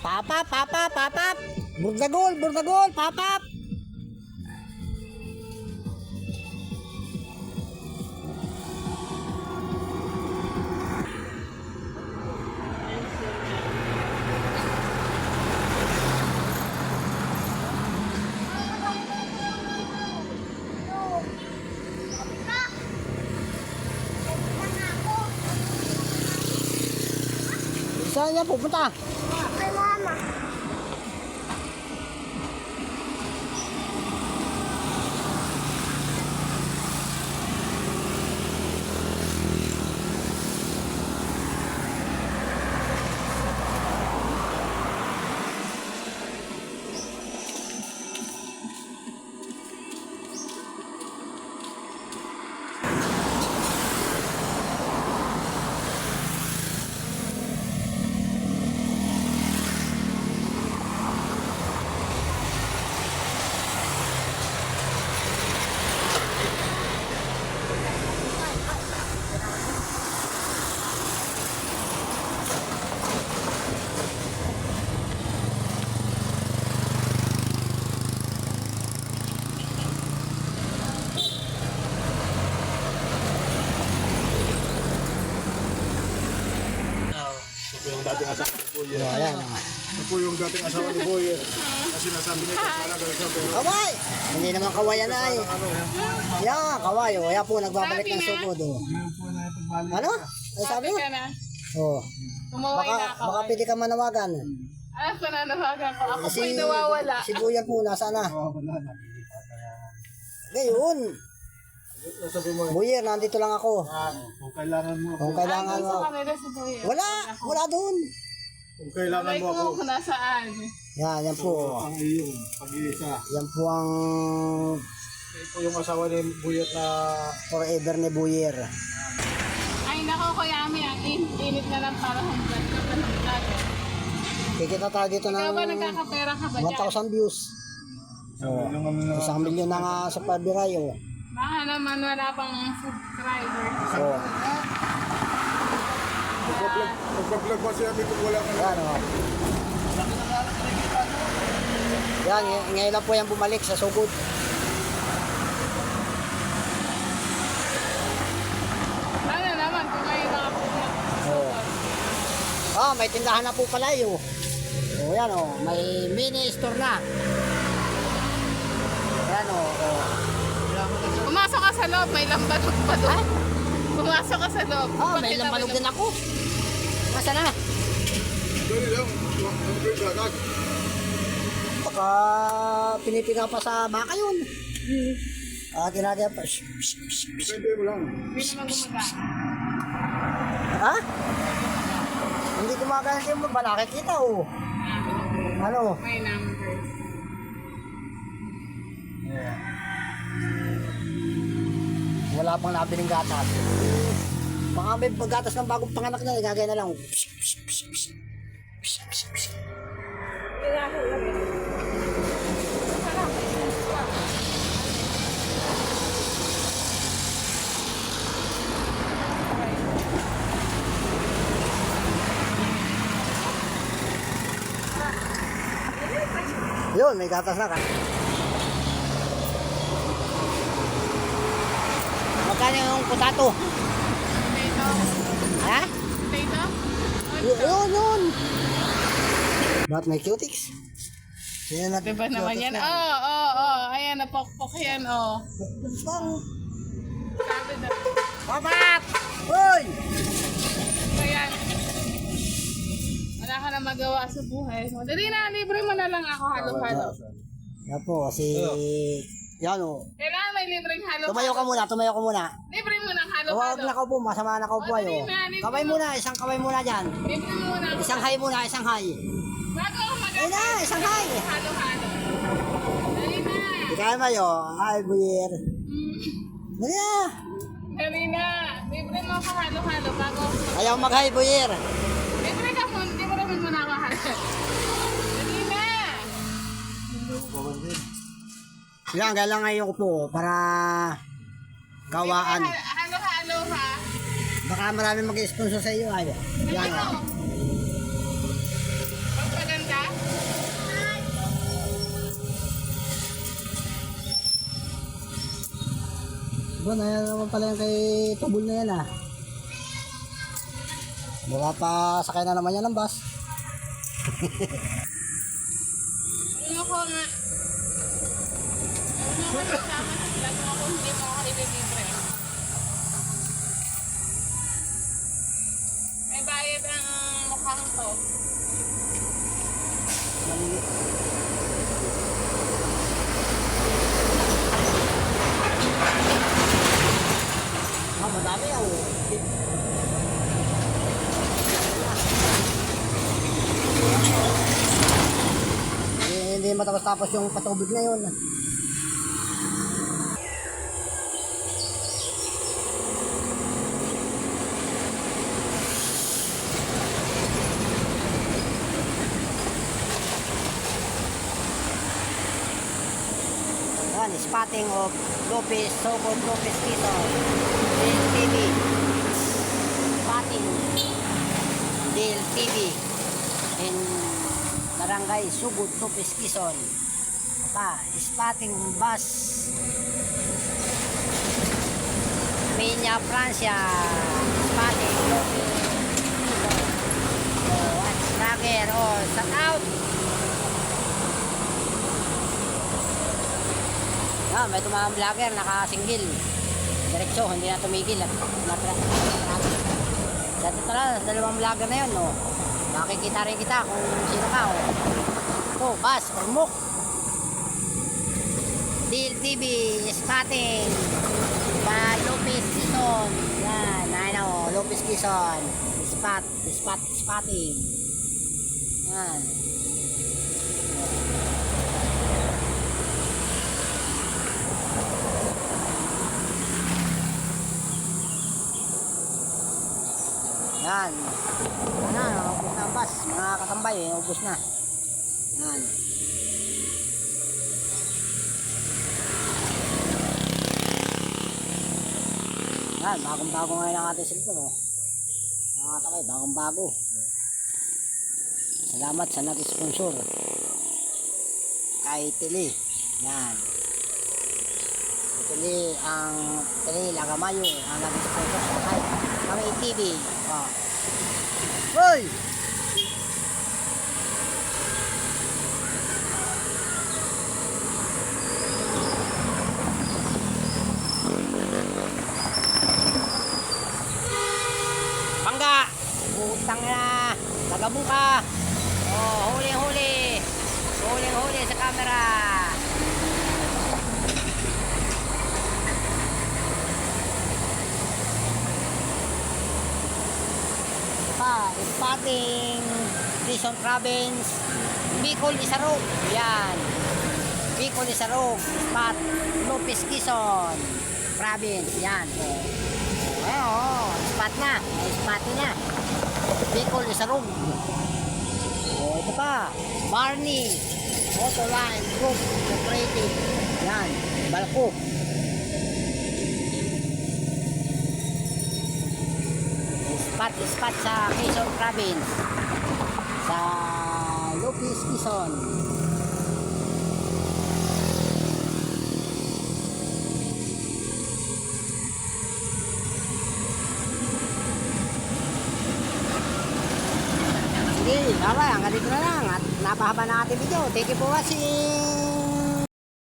Papap, papap, papap. Burdagol, burdagol, papap. Saan niya pupunta? Kay mama. Yung dating asawa ni Boyer. Ayan. Ito po yung dating asawa ni Boyer. Kasi nasabi niya kung talaga siya pero Kaway! Hindi naman kaway yan ay. ano yan. Yan, kaway. O, yan po, nagbabalik ng sugod. O. Yun po na ipagbalik. Ano? Ano sabi mo? Ka na. Oh. Umuwi na ako. Baka pwede ka manawagan. Ano pa nanawagan ko? Ako Si, po'y nawawala. si Buyan po, nasa na? Oh, wala na. Ngayon, Sabi mo, Buyer, nandito lang ako. kung kailangan mo ako, Kung kailangan Andun mo. sa kanila si Boy. Wala doon. kung kailangan Sabay mo ako, ko kung nasaan. Yan po. ang iyong pag-iisa. Yan po ang Ito yung asawa ni Boyer na forever ni Buyer. Ay nako Kuya Ami, ang init na ng panahon. Kikita tayo dito Ikaw ba ng nagkakapera ka ba dyan? 1,000 views. yung ano na 1 million na nga sa pabirayo. Baka naman wala pang subscriber. So, Magpa-vlog ba siya kung wala ka na? yan o. Yan, ngayon lang po yan bumalik sa sugod. Ano naman kung may nakapunta. Oh. Ah, may tindahan na po pala yun. Oh, yan o. May mini store na. Yan o. Pumasok ka sa loob, may lambanog pa doon. Pumasok ka sa loob. Ah, may Pakita mo lambanog yung- din ako. Masa na? Dali lang. Ang great agad. Baka pinipinga pa sa baka yun. Ah, ginagaya pa. Depende mo lang. Hindi naman gumagana. Ha? Hindi gumagana kayo mo ba nakikita o? Ano? May number. Wala pang nabiling gatas. Baka may gatas ng bagong panganak na, igagaya na lang. Yun, may gatas na ka. Magkano yung potato? Potato. Ha? Potato? Yun. Ba't may cutics? Yan natin. Diba naman yan? Oo. Ayan, napokpok yan, Sabi na. Papat! Hoy! Ayan. Wala ka na magawa sa buhay. Dali na, libre mo na lang ako halo-halo. Yan po, si... Yan o. Kailangan may libreng halo-halo. Tumayo ka muna. Libre mo ng Huwag halo-halo. na po, masama na po O, ayo. dali na, libre Kamay mo. muna, isang kamay muna dyan. Libre mo muna ako. Isang high muna, isang high. Bago ako Ay na, isang high. halo-halo. Dali na. Ikaya mayo, ay buyer. Dali na. Dali na. Libre mo ako halo-halo bago ako Ayaw mag-high buyer. libre ka mo. Libre mo muna ako halo. Dali na. Yan, kailangan ngayon ko po para kawaan. Halo-halo ha. Baka marami mag-sponsor sa iyo. Ay, yan o. Ano? Pagpaganda? Doon, ayan naman pala yung kay Tubol na yan ah. Baka pa sakay na naman yan ng bus. Ano ko nga? Ano ko kasama sa vlog mo kung hindi mo ako ililibre. May bayad ang mukhang to. Ah, madami ah. Hindi matapos-tapos yung patubig na yun. Yan, spotting of Lopez, Sogod Lopez Quezon. Dale TV. Spotting. Dale TV. In Barangay Sugod Lopez Quezon. Pa, spotting bus. Peña Francia. Spotting Lopez Quezon. Oh, at Rager. Oh, shout out. Ah, may tumahang vlogger, naka-single. Diretso, hindi na tumigil. Sa totoo, dalawang vlogger na yun, no? Makikita rin kita kung sino ka, oh. Ito, Bas, Ormok. Dale TV, spotting. Lopez Quezon. Yan, ayun, Lopez Quezon. Spotting. Yan. Yan. Ano, ubos na ang bus. Mga katambay, ubos na. Yan. Yan, bagong-bago ngayon ang ating cellphone, oh. Mga katambay, bagong-bago. Salamat sa nag-sponsor. Kay Tili. Yan. Tili Lagamayo ang nag-sponsor sa kay TV. Oh. Hoy! Bangga! Utang na! Tagabuka! Oh, huli-huli! Huli-huli sa camera! Spotting Quezon Province, Bicol Isarog. Yan, Bicol Isarog, spot Lopez Quezon Province. Yan, oh, spot na, may spot na Bicol Isarog. Oh, ito pa, Barney Motoline Group Cooperative. Yan, Balco. Spot sa Quezon Province, sa Lopez Quezon. Sige, bye-bye, hanggang dito na lang at napahaba na ating video. Thank you for watching.